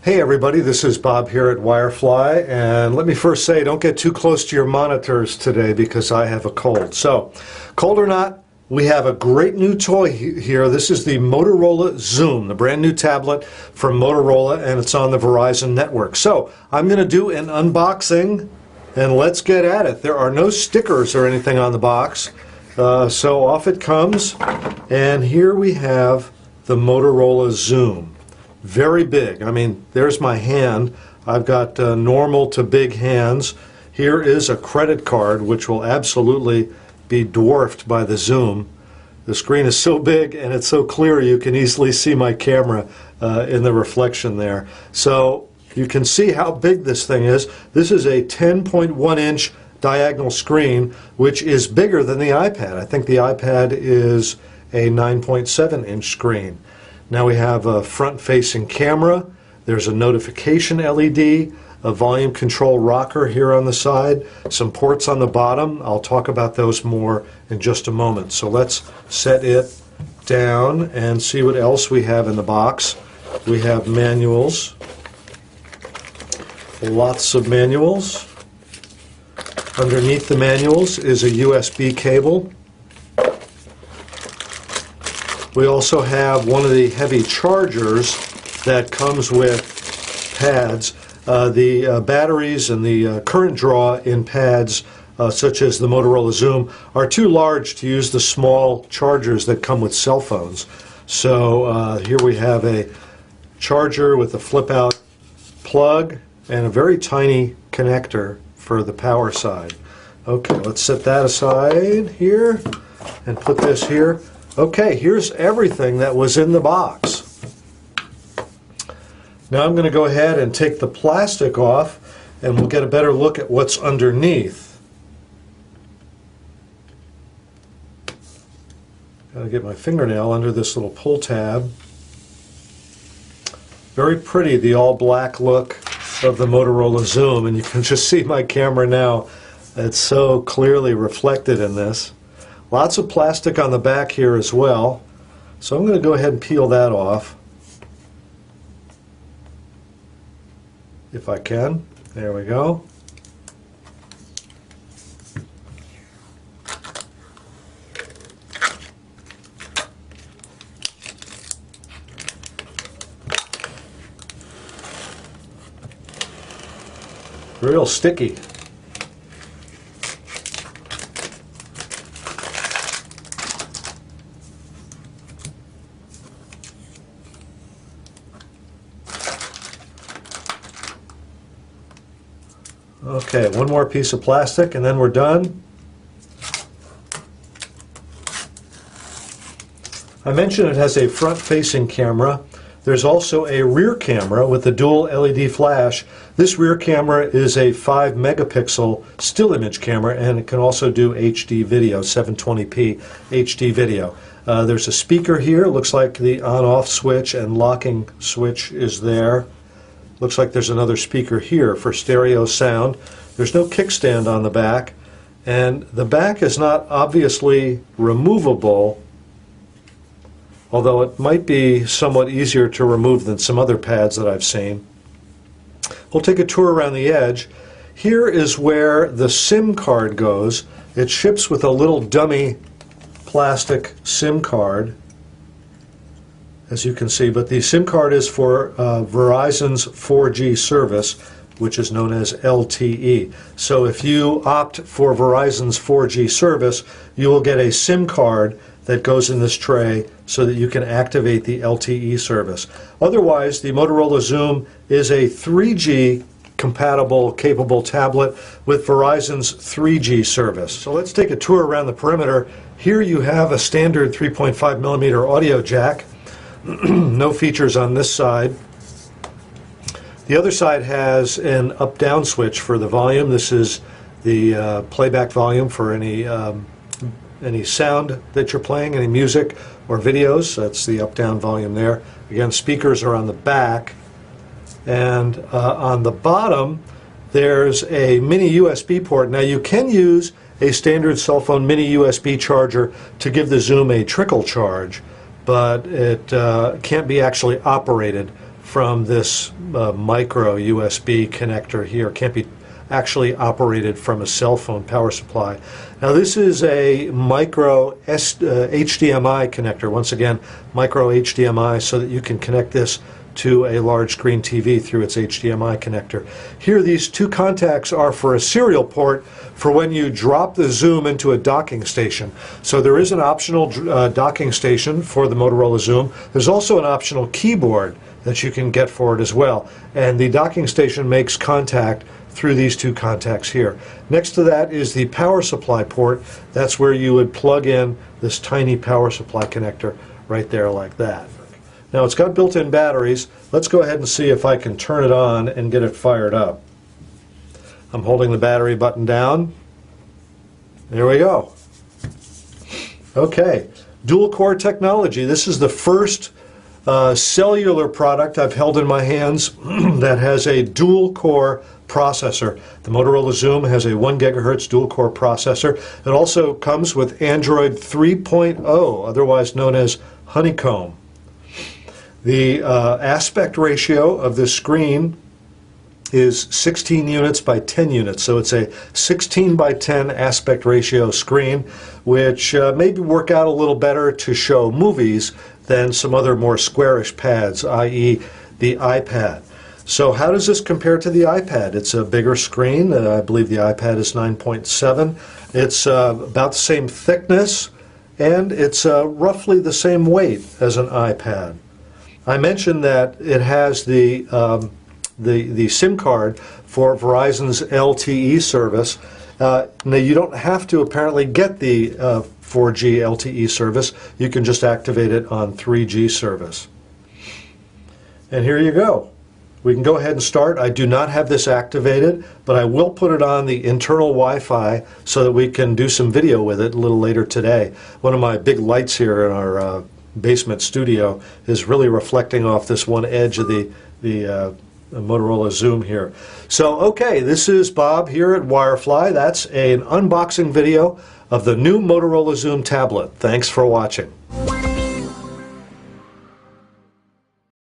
Hey everybody, this is Bob here at Wirefly, and let me first say don't get too close to your monitors today because I have a cold. So, cold or not, we have a great new toy here. This is the Motorola Xoom, the brand new tablet from Motorola, and it's on the Verizon network. So, I'm going to do an unboxing, and let's get at it. There are no stickers or anything on the box, so off it comes, and here we have the Motorola Xoom. Very big. I mean, there's my hand. I've got normal to big hands. Here is a credit card, which will absolutely be dwarfed by the Xoom. The screen is so big and it's so clear you can easily see my camera in the reflection there. So you can see how big this thing is. This is a 10.1-inch diagonal screen, which is bigger than the iPad. I think the iPad is a 9.7-inch screen. Now we have a front-facing camera, there's a notification LED, a volume control rocker here on the side, some ports on the bottom. I'll talk about those more in just a moment. So let's set it down and see what else we have in the box. We have manuals, lots of manuals. Underneath the manuals is a USB cable. We also have one of the heavy chargers that comes with pads. The batteries and the current draw in pads such as the Motorola Xoom are too large to use the small chargers that come with cell phones. So here we have a charger with a flip-out plug and a very tiny connector for the power side. Okay, let's set that aside here and put this here. Okay, here's everything that was in the box. Now I'm going to go ahead and take the plastic off and we'll get a better look at what's underneath. Gotta get my fingernail under this little pull tab. Very pretty, the all black look of the Motorola Xoom, and you can just see my camera now. It's so clearly reflected in this. Lots of plastic on the back here as well. So I'm going to go ahead and peel that off. If I can. There we go. Real sticky. Okay, one more piece of plastic and then we're done. I mentioned it has a front-facing camera. There's also a rear camera with a dual LED flash. This rear camera is a 5-megapixel still image camera, and it can also do HD video, 720p HD video. There's a speaker here. Looks like the on-off switch and locking switch is there. Looks like there's another speaker here for stereo sound. There's no kickstand on the back, and the back is not obviously removable, although it might be somewhat easier to remove than some other pads that I've seen. We'll take a tour around the edge. Here is where the SIM card goes. It ships with a little dummy plastic SIM card, as you can see, but the SIM card is for Verizon's 4G service, which is known as LTE. So if you opt for Verizon's 4G service, you will get a SIM card that goes in this tray so that you can activate the LTE service. Otherwise, the Motorola Xoom is a 3G compatible, capable tablet with Verizon's 3G service. So let's take a tour around the perimeter. Here you have a standard 3.5mm audio jack. No features on this side. The other side has an up-down switch for the volume. This is the playback volume for any sound that you're playing, any music or videos. That's the up-down volume there. Again, speakers are on the back. And on the bottom, there's a mini USB port. Now you can use a standard cell phone mini USB charger to give the Xoom a trickle charge, but it can't be actually operated from this micro USB connector here. Can't be actually operated from a cell phone power supply. Now this is a micro HDMI connector. Once again, micro HDMI, so that you can connect this to a large screen TV through its HDMI connector. Here, these two contacts are for a serial port for when you drop the Xoom into a docking station. So there is an optional docking station for the Motorola Xoom. There's also an optional keyboard that you can get for it as well. And the docking station makes contact through these two contacts here. Next to that is the power supply port. That's where you would plug in this tiny power supply connector right there like that. Now it's got built-in batteries. Let's go ahead and see if I can turn it on and get it fired up. I'm holding the battery button down. There we go. Okay, dual core technology. This is the first cellular product I've held in my hands that has a dual core processor. The Motorola Xoom has a 1 gigahertz dual core processor. It also comes with Android 3.0, otherwise known as Honeycomb. The aspect ratio of this screen is 16 units by 10 units, so it's a 16 by 10 aspect ratio screen, which maybe work out a little better to show movies than some other more squarish pads, i.e. the iPad. So how does this compare to the iPad? It's a bigger screen. I believe the iPad is 9.7. It's about the same thickness, and it's roughly the same weight as an iPad. I mentioned that it has the SIM card for Verizon's LTE service. Now you don't have to apparently get the 4G LTE service. You can just activate it on 3G service. And here you go. We can go ahead and start. I do not have this activated, but I will put it on the internal Wi-Fi so that we can do some video with it a little later today. One of my big lights here in our basement studio is really reflecting off this one edge of the Motorola Xoom here. So, okay, this is Bob here at Wirefly. That's an unboxing video of the new Motorola Xoom tablet. Thanks for watching.